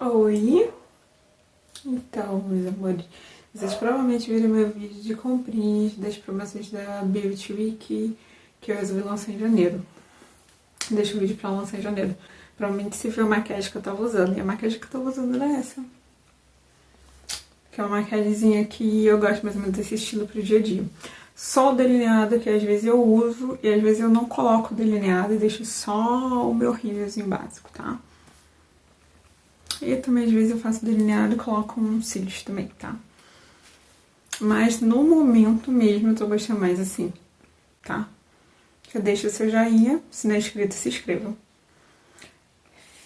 Oi! Então, meus amores, vocês provavelmente viram meu vídeo de comprinhas das promoções da Beauty Week que eu resolvi lançar em janeiro. Deixa o vídeo pra lançar em janeiro. Provavelmente você viu a maquiagem que eu tava usando. E a maquiagem que eu tava usando era essa. Que é uma maquiagemzinha que eu gosto mais ou menos desse estilo pro dia a dia. Só o delineado que às vezes eu uso e às vezes eu não coloco o delineado e deixo só o meu rímelzinho básico, tá? E também às vezes eu faço delineado e coloco uns cílios também, tá? Mas no momento mesmo eu tô gostando mais assim, tá? Já deixa o seu joinha, se não é inscrito, se inscreva.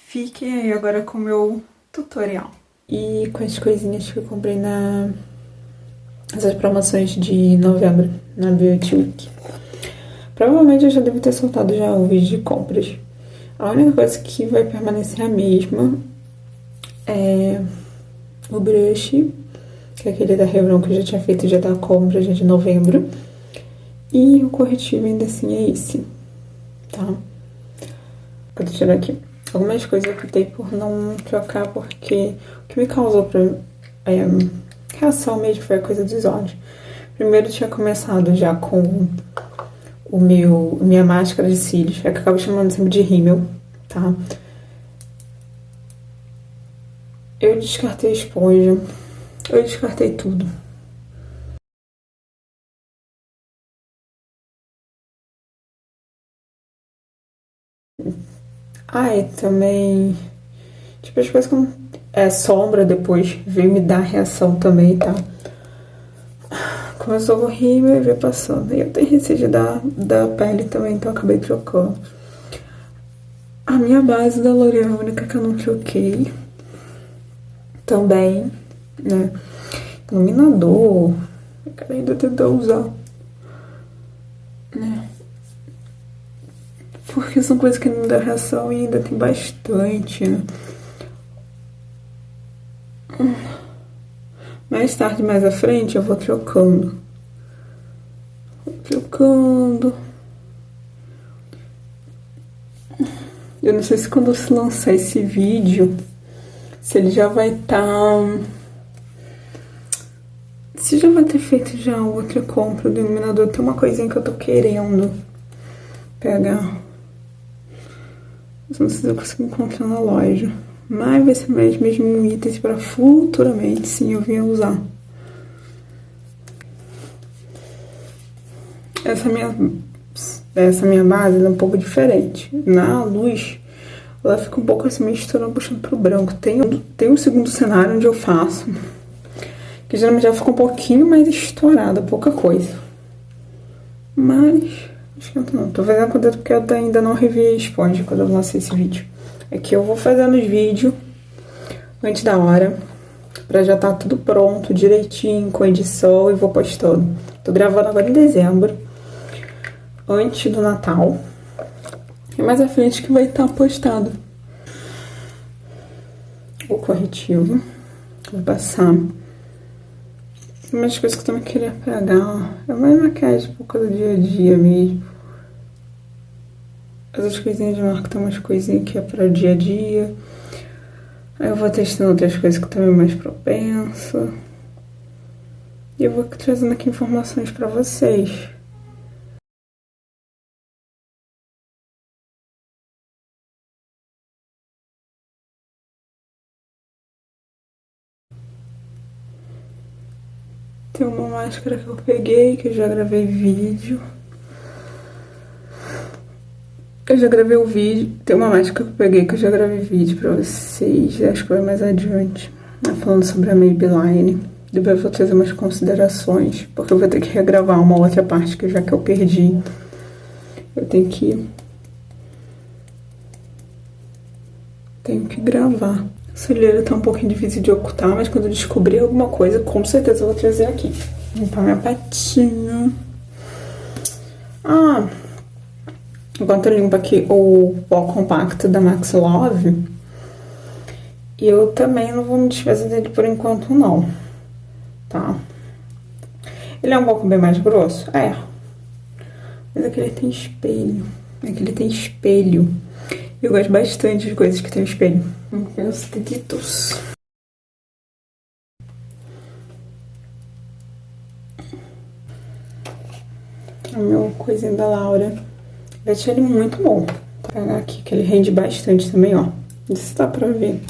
Fiquem aí agora com o meu tutorial. E com as coisinhas que eu comprei nessas promoções de novembro, na Beauty Week. Provavelmente eu já devo ter soltado já o vídeo de compras. A única coisa que vai permanecer a mesma é o brush, que é aquele da Revlon que eu já tinha feito já da compra já de novembro. E o corretivo ainda assim é esse, tá? Eu tô tirando aqui. Algumas coisas eu optei por não trocar porque o que me causou reação mesmo foi a coisa dos olhos. Primeiro eu tinha começado já com minha máscara de cílios, é que eu acabo chamando sempre de rímel, tá? Eu descartei a esponja, eu descartei tudo. Ah, e também, tipo, as coisas como sombra depois veio me dar reação também, tá? Começou o rímel e veio passando. E eu tenho receio da pele também, então eu acabei trocando. A minha base da L'Oréal é a única que eu não troquei. Também, né? Iluminador. Eu quero ainda tentar usar. Né? Porque são coisas que não dão reação e ainda tem bastante, né? Mais tarde, mais à frente, eu vou trocando. Eu não sei se quando eu lançar esse vídeo, se ele já vai estar... Se já vai ter feito já outra compra do iluminador. Tem uma coisinha que eu tô querendo pegar. Não sei se eu consigo encontrar na loja. Mas vai ser mais mesmo itens para futuramente, sim, eu venha usar. Essa minha base é um pouco diferente. Na luz, ela fica um pouco assim, misturando, puxando pro branco. Tem um segundo cenário onde eu faço, que geralmente já fica um pouquinho mais estourada, pouca coisa. Mas, acho que não. Tô fazendo com o dedo porque eu ainda não revi a esponja quando eu lancei esse vídeo. É que eu vou fazendo os vídeos antes da hora, pra já tá tudo pronto, direitinho, com edição, e vou postando. Tô gravando agora em dezembro, antes do Natal. E mais à frente que vai estar postado o corretivo. Vou passar. Umas coisas que eu também queria pegar. É mais maquiagem por causa do dia a dia mesmo. As outras coisinhas de marca tem umas coisinhas que é para o dia a dia. Aí eu vou testando outras coisas que eu também mais propensa. E eu vou trazendo aqui informações pra vocês. Tem uma máscara que eu peguei, que eu já gravei vídeo. Eu já gravei um vídeo. Tem uma máscara que eu peguei, que eu já gravei vídeo pra vocês. Acho que vai mais adiante. Falando sobre a Maybelline. Depois eu vou trazer umas considerações, porque eu vou ter que regravar uma outra parte, que já que eu perdi, eu tenho que gravar. Essa olheira tá um pouquinho difícil de ocultar, mas quando eu descobrir alguma coisa, com certeza eu vou trazer aqui. Limpar minha patinha. Ah, enquanto eu limpo aqui o pó compacto da Max Love, eu também não vou me desfazer dele por enquanto, não. Tá? Ele é um pouco bem mais grosso? É. Mas aqui ele tem espelho. Eu gosto bastante de coisas que tem espelho. Meus deditos. O meu coisinho da Laura. Eu achei ele muito bom. Vou pegar aqui, que ele rende bastante também, ó. Não sei se dá pra ver.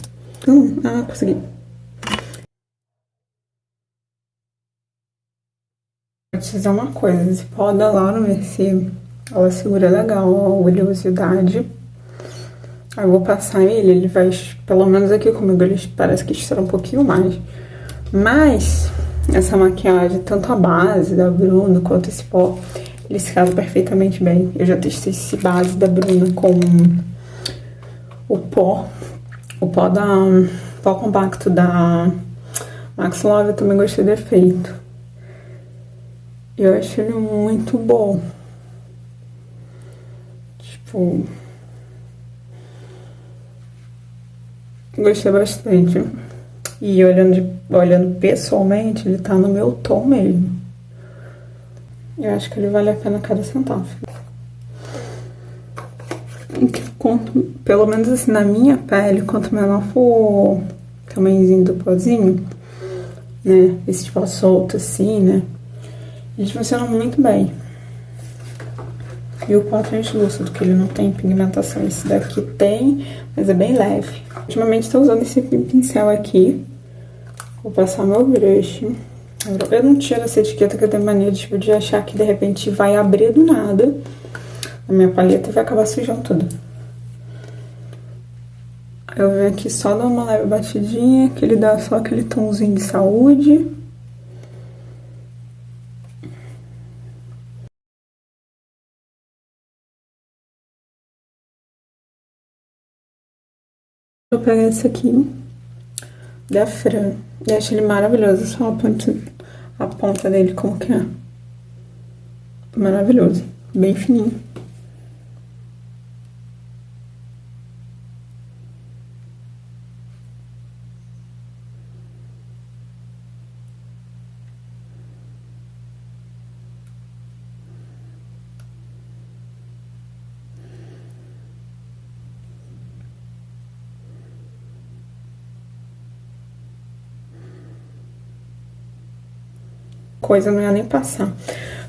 Consegui. Vou te dizer uma coisa. Esse pó da Laura Mercier, ela segura legal a oleosidade. Aí eu vou passar ele vai, pelo menos aqui comigo, ele parece que estoura um pouquinho mais. Mas, essa maquiagem, tanto a base da Bruna quanto esse pó, eles se casam perfeitamente bem. Eu já testei esse base da Bruna com o pó compacto da Max Love, eu também gostei do efeito. Eu acho ele muito bom. Tipo, gostei bastante. E olhando pessoalmente, ele tá no meu tom mesmo. Eu acho que ele vale a pena cada centavo. Pelo menos assim, na minha pele, quanto menor for o tamanhozinho do pozinho, né? Esse tipo solto assim, né? Eles funcionam muito bem. E o pó translúcido, que ele não tem pigmentação. Esse daqui tem, mas é bem leve. Ultimamente tô usando esse pincel aqui. Vou passar meu brush. Eu não tiro essa etiqueta, que eu tenho mania tipo, de achar que de repente vai abrir do nada a minha paleta e vai acabar sujando tudo. Eu venho aqui só dar uma leve batidinha, que ele dá só aquele tomzinho de saúde. Vou pegar esse aqui, da Fran. Eu acho ele maravilhoso, só a ponta dele como que é. Maravilhoso, bem fininho. Coisa não ia nem passar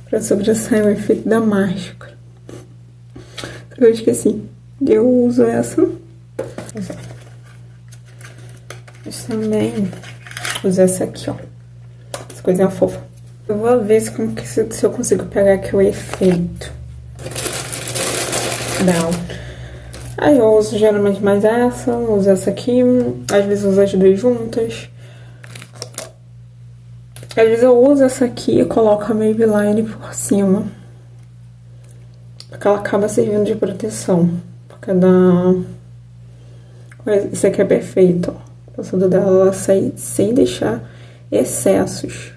pra sobressair o efeito da máscara. Eu esqueci. Eu uso essa. Mas também uso essa aqui, ó. Essa coisinha fofa. Eu vou ver se eu consigo pegar aqui o efeito. Não. Aí eu uso geralmente mais essa, uso essa aqui. Às vezes uso as duas juntas. Às vezes eu uso essa aqui e coloco a Maybelline por cima. Porque ela acaba servindo de proteção. Porque dá... Esse aqui é perfeito, ó. Passando dela, ela sai sem deixar excessos.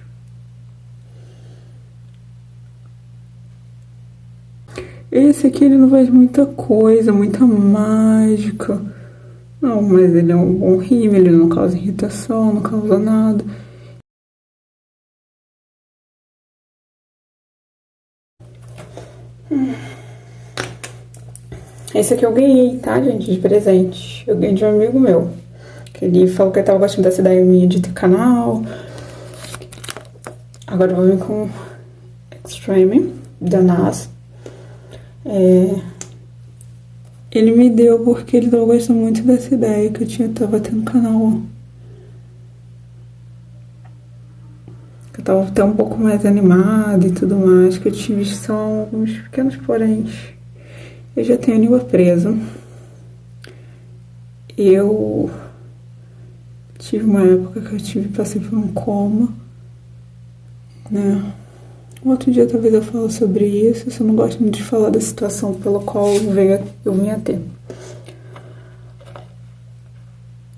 Esse aqui, ele não faz muita coisa, muita mágica. Não, mas ele é um bom rímel, ele não causa irritação, não causa nada. Esse aqui eu ganhei, tá, gente? De presente. Eu ganhei de um amigo meu. Que ele falou que ele tava gostando dessa ideia minha de ter canal. Agora eu vou vir com Extreme, da NAS. Ele me deu porque ele tava gostando muito dessa ideia que tava tendo canal, ó. Eu tava até um pouco mais animada e tudo mais, que eu tive só alguns pequenos poréns. Eu já tenho a língua presa. Eu tive uma época que passei por um coma, né? Um outro dia talvez eu fale sobre isso, eu só não gosto muito de falar da situação pela qual eu vim a ter.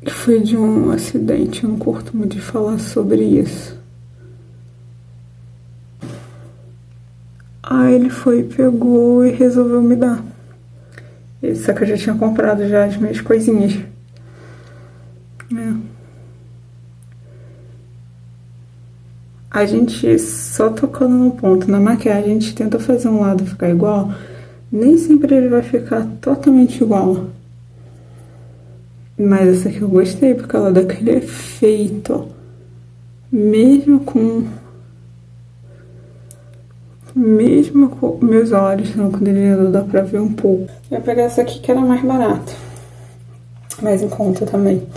Que foi de um acidente, eu não curto muito de falar sobre isso. Aí ele foi, pegou e resolveu me dar. Só que eu já tinha comprado já as minhas coisinhas. A gente só tocando no ponto, na maquiagem a gente tenta fazer um lado ficar igual, nem sempre ele vai ficar totalmente igual. Mas essa aqui eu gostei, porque ela dá aquele efeito, ó. Mesmo com meus olhos não com delineador, dá pra ver um pouco. Eu ia pegar essa aqui que era mais barata, mais em conta também.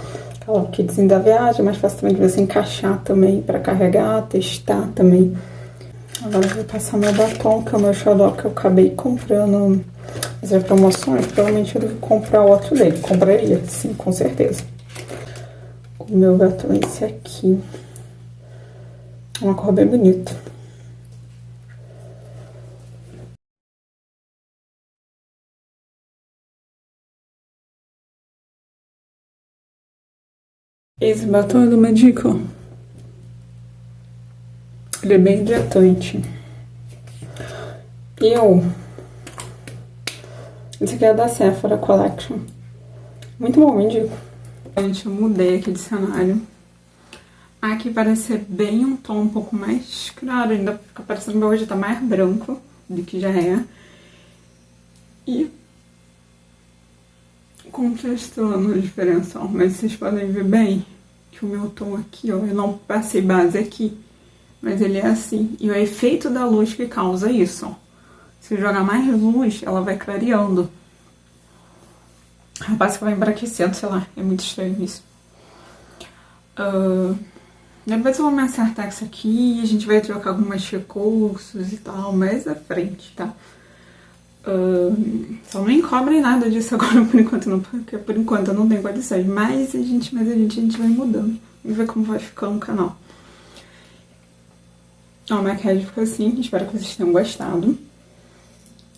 Aquela kitzinho da viagem, mais fácil também de você encaixar também pra carregar, testar também. Agora eu vou passar meu batom, que é o meu xodó, que eu acabei comprando as promoções. Provavelmente eu devo comprar outro dele. Compraria, sim, com certeza. O meu batom é esse aqui. É uma cor bem bonita. Esse batom é do Medico. Ele é bem hidratante. Esse aqui é da Sephora Collection. Muito bom, me indico. Gente, eu mudei aqui de cenário. Aqui parece ser bem um tom um pouco mais claro. Ainda fica parecendo que hoje tá mais branco do que já é. E contrastando a diferença, ó. Mas vocês podem ver bem que o meu tom aqui, ó, eu não passei base aqui. Mas ele é assim. E o efeito da luz que causa isso, ó. Se jogar mais luz, ela vai clareando. Parece que vai embranquecendo, sei lá. É muito estranho isso. Depois eu vou me acertar isso aqui. A gente vai trocar algumas recursos e tal. Mais à frente, tá? Só não encobrem nada disso agora por enquanto não. Porque por enquanto eu não tenho condições. Mas a gente vai mudando. E ver como vai ficando o canal. Ó, a maquiagem ficou assim. Espero que vocês tenham gostado.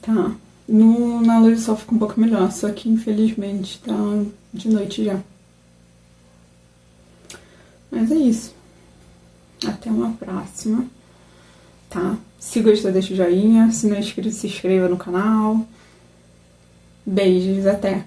Tá, na luz do sol fica um pouco melhor, só que infelizmente tá de noite já. Mas é isso. Até uma próxima, tá? Se gostou, deixa o joinha. Se não é inscrito, se inscreva no canal. Beijos, até!